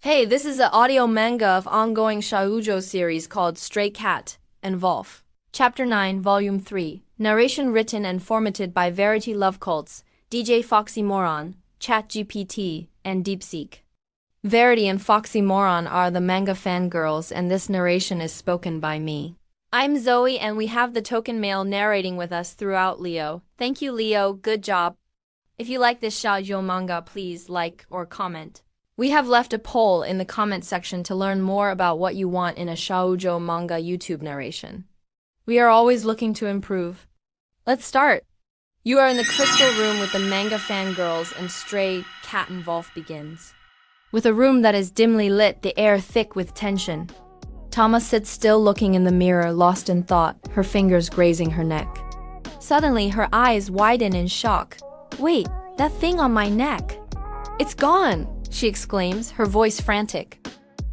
Hey, this is an audio manga of ongoing Shoujo series called Stray Cat and Wolf. Chapter 9, Volume 3. Narration written and formatted by Verity Love Cults, DJ Foxy Moron, ChatGPT, and DeepSeek. Verity and Foxy Moron are the manga fangirls, and this narration is spoken by me. I'm Zoe, and we have the token male narrating with us throughout, Leo. Thank you, Leo. Good job. If you like this Shoujo manga, please like or comment. We have left a poll in the comment section to learn more about what you want in a Shoujo Manga YouTube narration. We are always looking to improve. Let's start! You are in the crystal room with the manga fangirls, and Stray Cat and Wolf begins. With a room that is dimly lit, the air thick with tension. Tama sits still looking in the mirror, lost in thought, her fingers grazing her neck. Suddenly, her eyes widen in shock. Wait, that thing on my neck! It's gone! She exclaims, her voice frantic.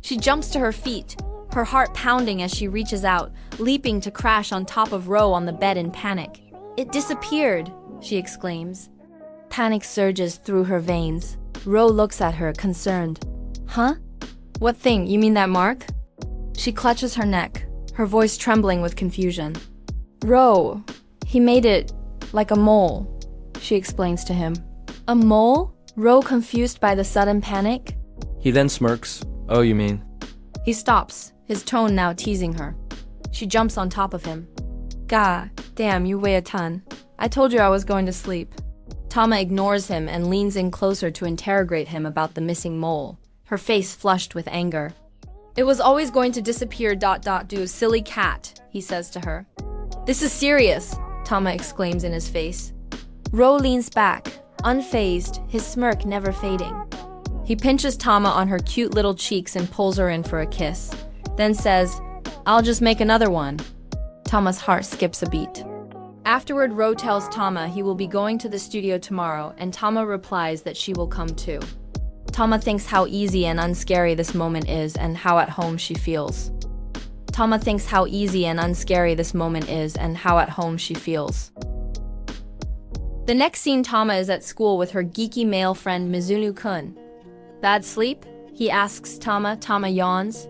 She jumps to her feet, her heart pounding as she reaches out, leaping to crash on top of Ro on the bed in panic. It disappeared, she exclaims. Panic surges through her veins. Ro looks at her, concerned. Huh? What thing? You mean that mark? She clutches her neck, her voice trembling with confusion. Ro, he made it like a mole, she explains to him. A mole? Ro, confused by the sudden panic. He then smirks. Oh, you mean? He stops, his tone now teasing her. She jumps on top of him. God damn, you weigh a ton. I told you I was going to sleep. Tama ignores him and leans in closer to interrogate him about the missing mole, her face flushed with anger. It was always going to disappear, do, silly cat, he says to her. This is serious, Tama exclaims in his face. Ro leans back, unfazed, his smirk never fading. He pinches Tama on her cute little cheeks and pulls her in for a kiss, then says, I'll just make another one. Tama's heart skips a beat. Afterward, Ro tells Tama he will be going to the studio tomorrow, and Tama replies that she will come too. Tama thinks how easy and unscary this moment is and how at home she feels. Tama thinks how easy and unscary this moment is and how at home she feels. The next scene, Tama is at school with her geeky male friend Mizuno-kun. Bad sleep? He asks Tama. Tama yawns.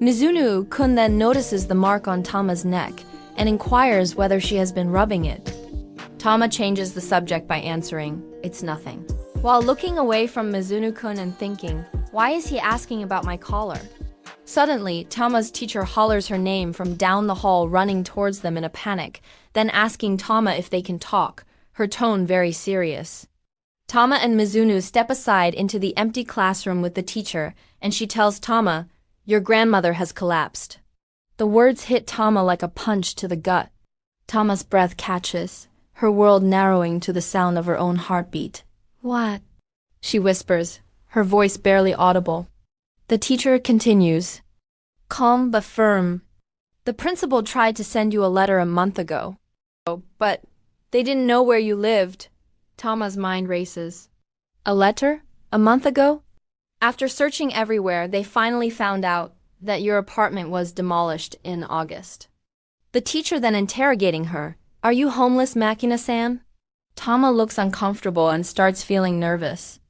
Mizuno-kun then notices the mark on Tama's neck and inquires whether she has been rubbing it. Tama changes the subject by answering, it's nothing. While looking away from Mizuno-kun and thinking, why is he asking about my collar? Suddenly, Tama's teacher hollers her name from down the hall, running towards them in a panic, then asking Tama if they can talk, her tone very serious. Tama and Mizuno step aside into the empty classroom with the teacher, and she tells Tama, your grandmother has collapsed. The words hit Tama like a punch to the gut. Tama's breath catches, her world narrowing to the sound of her own heartbeat. What? She whispers, her voice barely audible. The teacher continues, calm but firm. The principal tried to send you a letter a month ago. But they didn't know where you lived. Tama's mind races. A letter? A month ago? After searching everywhere, they finally found out that your apartment was demolished in August. The teacher then interrogating her, are you homeless, Makina-san? Tama looks uncomfortable and starts feeling nervous.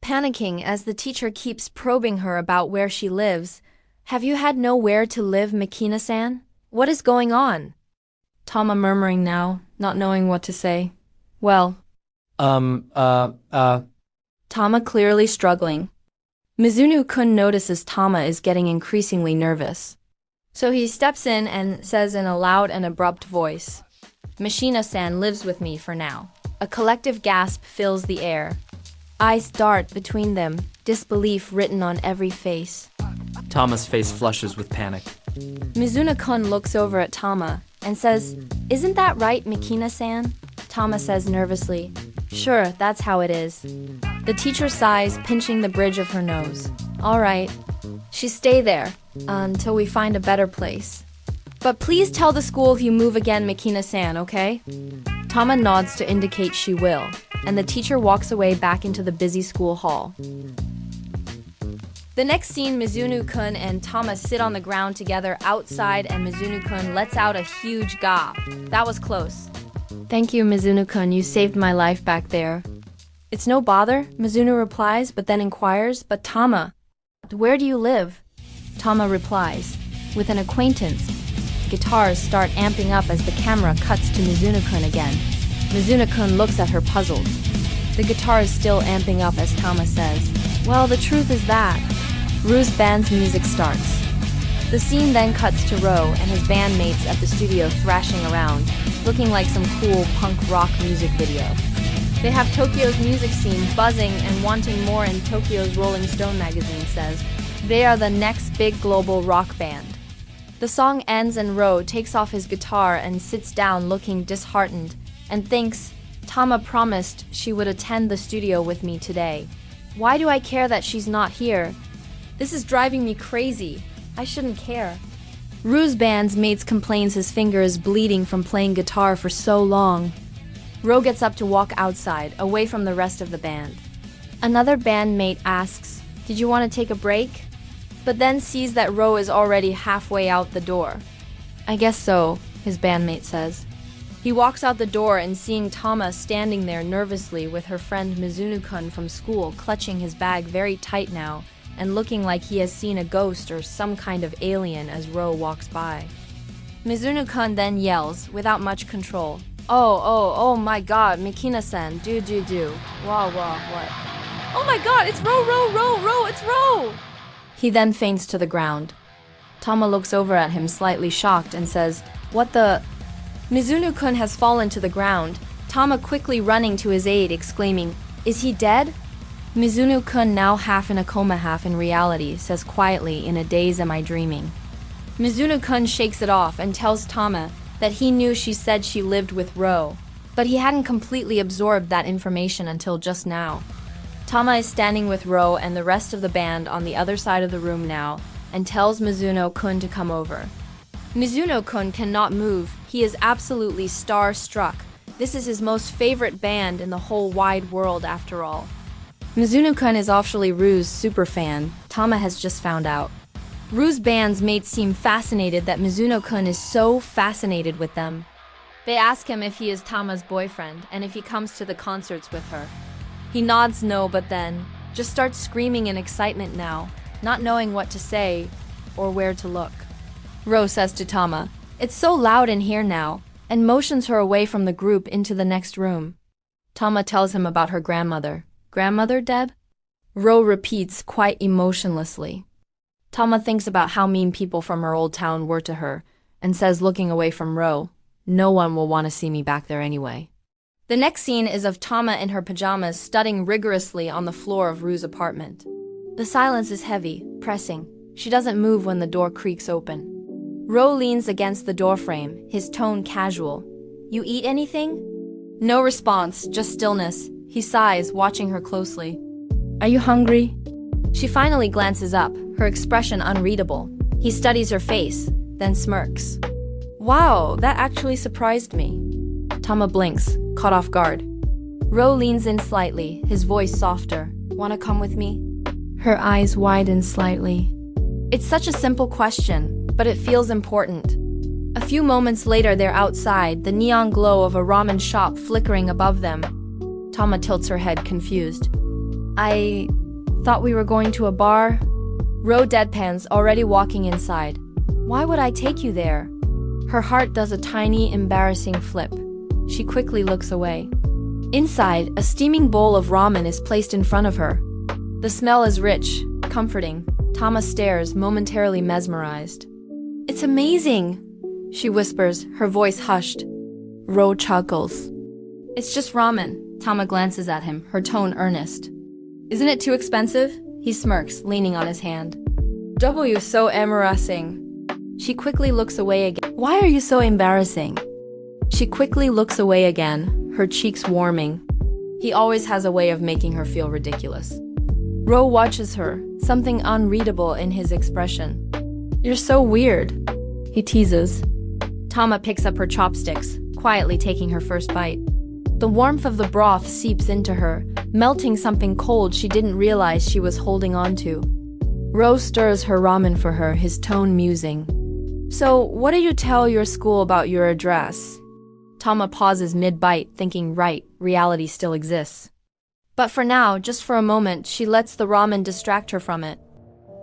Panicking as the teacher keeps probing her about where she lives. Have you had nowhere to live, Makina-san? What is going on? Tama murmuring now, not knowing what to say. Well. Tama clearly struggling. Mizuno-kun notices Tama is getting increasingly nervous. So he steps in and says in a loud and abrupt voice, Mishina-san lives with me for now. A collective gasp fills the air. Eyes dart between them, disbelief written on every face. Tama's face flushes with panic. Mizuno-kun looks over at Tama and says, isn't that right, Mikina-san? Tama says nervously, sure, that's how it is. The teacher sighs, pinching the bridge of her nose. All right. She stay there until we find a better place. But please tell the school if you move again, Mikina-san, okay? Tama nods to indicate she will, and the teacher walks away back into the busy school hall. The next scene, Mizuno-kun and Tama sit on the ground together outside, and Mizuno-kun lets out a huge gah. That was close. Thank you, Mizuno-kun, you saved my life back there. It's no bother, Mizuno replies, but then inquires, but Tama, Where do you live? Tama replies, with an acquaintance. Guitars start amping up as the camera cuts to Mizuno-kun again. Mizuno-kun looks at her puzzled. The guitar is still amping up as Tama says, well, the truth is that. Rue's band's music starts. The scene then cuts to Ro and his bandmates at the studio thrashing around, looking like some cool punk rock music video. They have Tokyo's music scene buzzing and wanting more, and Tokyo's Rolling Stone magazine says they are the next big global rock band. The song ends and Ro takes off his guitar and sits down looking disheartened and thinks, Tama promised she would attend the studio with me today. Why do I care that she's not here? This is driving me crazy. I shouldn't care. Rue's band's mates complains his finger is bleeding from playing guitar for so long. Ro gets up to walk outside, away from the rest of the band. Another bandmate asks, did you want to take a break? But then sees that Ro is already halfway out the door. I guess so, his bandmate says. He walks out the door and seeing Tama standing there nervously with her friend Mizuno-kun from school clutching his bag very tight now and looking like he has seen a ghost or some kind of alien as Ro walks by. Mizuno-kun then yells, without much control, Oh my god, Mikina-san, do. Wow, what? Oh my god, it's Ro, it's Ro! He then faints to the ground. Tama looks over at him slightly shocked and says, what the? Mizuno-kun has fallen to the ground, Tama quickly running to his aid, exclaiming, is he dead? Mizuno-kun, now half in a coma half in reality, says quietly, in a daze, am I dreaming? Mizuno-kun shakes it off and tells Tama that he knew she said she lived with Ro, but he hadn't completely absorbed that information until just now. Tama is standing with Ro and the rest of the band on the other side of the room now and tells Mizuno-kun to come over. Mizuno-kun cannot move. He is absolutely star-struck. This is his most favorite band in the whole wide world after all. Mizuno-kun is actually Rue's superfan. Tama has just found out. Rue's band's mates seem fascinated that Mizuno-kun is so fascinated with them. They ask him if he is Tama's boyfriend and if he comes to the concerts with her. He nods no, but then just starts screaming in excitement now, not knowing what to say or where to look. Ro says to Tama, it's so loud in here now, and motions her away from the group into the next room. Tama tells him about her grandmother. Grandmother, Deb? Ro repeats quite emotionlessly. Tama thinks about how mean people from her old town were to her, and says, looking away from Ro, no one will want to see me back there anyway. The next scene is of Tama in her pajamas studying rigorously on the floor of Rue's apartment. The silence is heavy, pressing. She doesn't move when the door creaks open. Ro leans against the doorframe, his tone casual. You eat anything? No response, just stillness. He sighs, watching her closely. Are you hungry? She finally glances up, her expression unreadable. He studies her face, then smirks. Wow, that actually surprised me. Tama blinks, caught off guard. Ro leans in slightly, his voice softer. Wanna come with me? Her eyes widen slightly. It's such a simple question, but it feels important. A few moments later, they're outside, the neon glow of a ramen shop flickering above them. Tama tilts her head, confused. I thought we were going to a bar? Ro deadpans, already walking inside. Why would I take you there? Her heart does a tiny, embarrassing flip. She quickly looks away. Inside, a steaming bowl of ramen is placed in front of her. The smell is rich, comforting. Tama stares, momentarily mesmerized. It's amazing, she whispers, her voice hushed. Ro chuckles. It's just ramen. Tama glances at him, her tone earnest. Isn't it too expensive? He smirks, leaning on his hand. W so embarrassing. She quickly looks away again. Why are you so embarrassing? She quickly looks away again, her cheeks warming. He always has a way of making her feel ridiculous. Ro watches her, something unreadable in his expression. You're so weird, he teases. Tama picks up her chopsticks, quietly taking her first bite. The warmth of the broth seeps into her, melting something cold she didn't realize she was holding on to. Ro stirs her ramen for her, his tone musing. So, what do you tell your school about your address? Tama pauses mid-bite, thinking right, reality still exists. But for now, just for a moment, she lets the ramen distract her from it.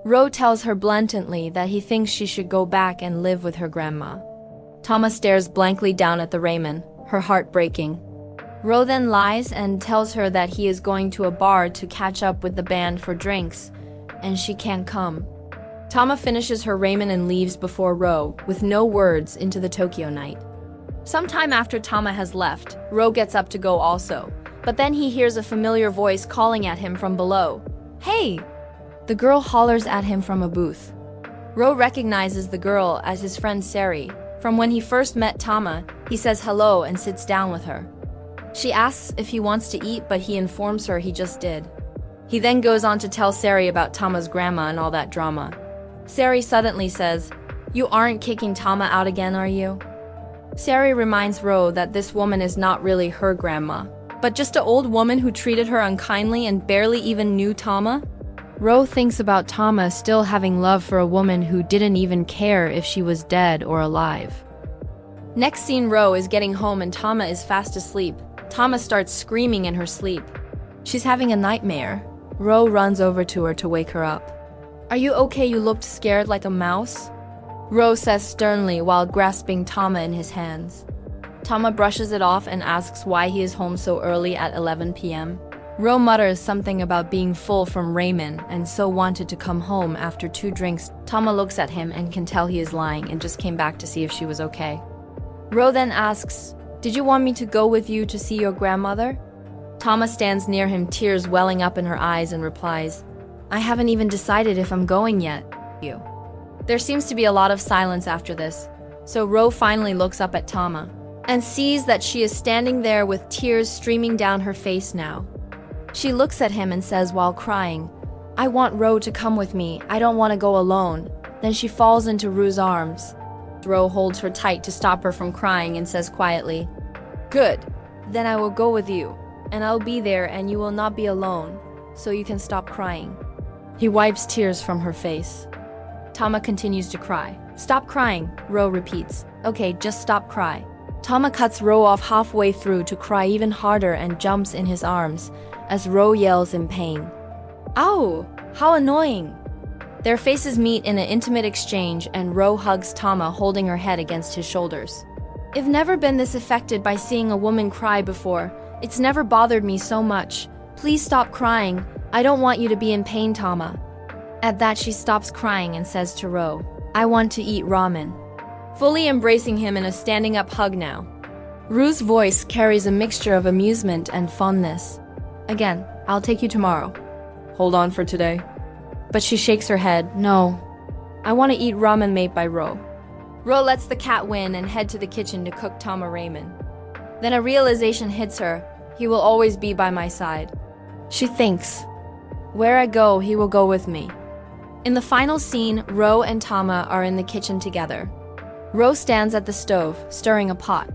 Ro tells her blatantly that he thinks she should go back and live with her grandma. Tama stares blankly down at the ramen, her heart breaking. Ro then lies and tells her that he is going to a bar to catch up with the band for drinks, and she can't come. Tama finishes her ramen and leaves before Ro, with no words, into the Tokyo night. Sometime after Tama has left, Ro gets up to go also, but then he hears a familiar voice calling at him from below. "Hey!" The girl hollers at him from a booth. Ro recognizes the girl as his friend Sari. From when he first met Tama, he says hello and sits down with her. She asks if he wants to eat, but he informs her he just did. He then goes on to tell Sari about Tama's grandma and all that drama. Sari suddenly says, "You aren't kicking Tama out again, are you?" Sari reminds Ro that this woman is not really her grandma, but just an old woman who treated her unkindly and barely even knew Tama. Ro thinks about Tama still having love for a woman who didn't even care if she was dead or alive. Next scene, Ro is getting home and Tama is fast asleep. Tama starts screaming in her sleep. She's having a nightmare. Ro runs over to her to wake her up. "Are you okay? You looked scared like a mouse?" Ro says sternly while grasping Tama in his hands. Tama brushes it off and asks why he is home so early at 11 p.m. Ro mutters something about being full from ramen and so wanted to come home after 2 drinks. Tama looks at him and can tell he is lying and just came back to see if she was okay. Ro then asks, "Did you want me to go with you to see your grandmother?" Tama stands near him, tears welling up in her eyes, and replies, "I haven't even decided if I'm going yet." There seems to be a lot of silence after this, so Ro finally looks up at Tama and sees that she is standing there with tears streaming down her face now. She looks at him and says while crying, "I want Ro to come with me. I don't want to go alone." Then she falls into Ru's arms. Ro holds her tight to stop her from crying and says quietly, "Good, then I will go with you, and I'll be there and you will not be alone, so you can stop crying." He wipes tears from her face. Tama continues to cry. "Stop crying," Ro repeats. "Okay, just stop cry." Tama cuts Ro off halfway through to cry even harder and jumps in his arms as Ro yells in pain. "Ow! How annoying!" Their faces meet in an intimate exchange and Ro hugs Tama, holding her head against his shoulders. "I've never been this affected by seeing a woman cry before. It's never bothered me so much. Please stop crying. I don't want you to be in pain, Tama." At that, she stops crying and says to Ro, "I want to eat ramen." Fully embracing him in a standing-up hug now. Ru's voice carries a mixture of amusement and fondness. "Again, I'll take you tomorrow." "Hold on for today." But she shakes her head. "No. I want to eat ramen made by Ro." Ro lets the cat win and head to the kitchen to cook Tama ramen. Then a realization hits her. He will always be by my side. She thinks, "Where I go, he will go with me." In the final scene, Ro and Tama are in the kitchen together. Ro stands at the stove, stirring a pot.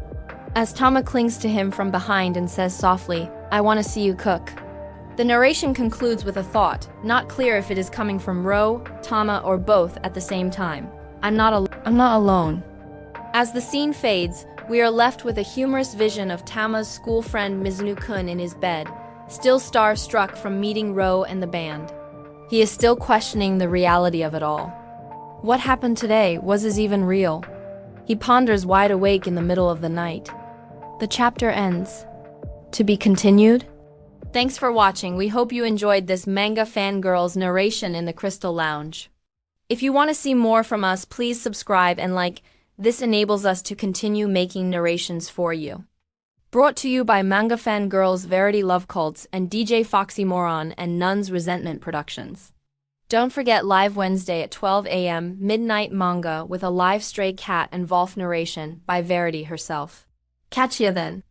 As Tama clings to him from behind and says softly, "I want to see you cook." The narration concludes with a thought, not clear if it is coming from Ro, Tama, or both at the same time. I'm not alone." As the scene fades, we are left with a humorous vision of Tama's school friend Mizuno-kun in his bed, still star-struck from meeting Ro and the band. He is still questioning the reality of it all. What happened today? Was this even real? He ponders wide awake in the middle of the night. The chapter ends. To be continued? Thanks for watching. We hope you enjoyed this manga fangirl's narration in the Crystal Lounge. If you want to see more from us, please subscribe and like. This enables us to continue making narrations for you. Brought to you by Manga Fangirls, Verity Love Cults, and DJ Foxy Moron and Nun's Resentment Productions. Don't forget live Wednesday at 12 a.m. Midnight Manga with a live Stray Cat and Volf narration by Verity herself. Catch ya then.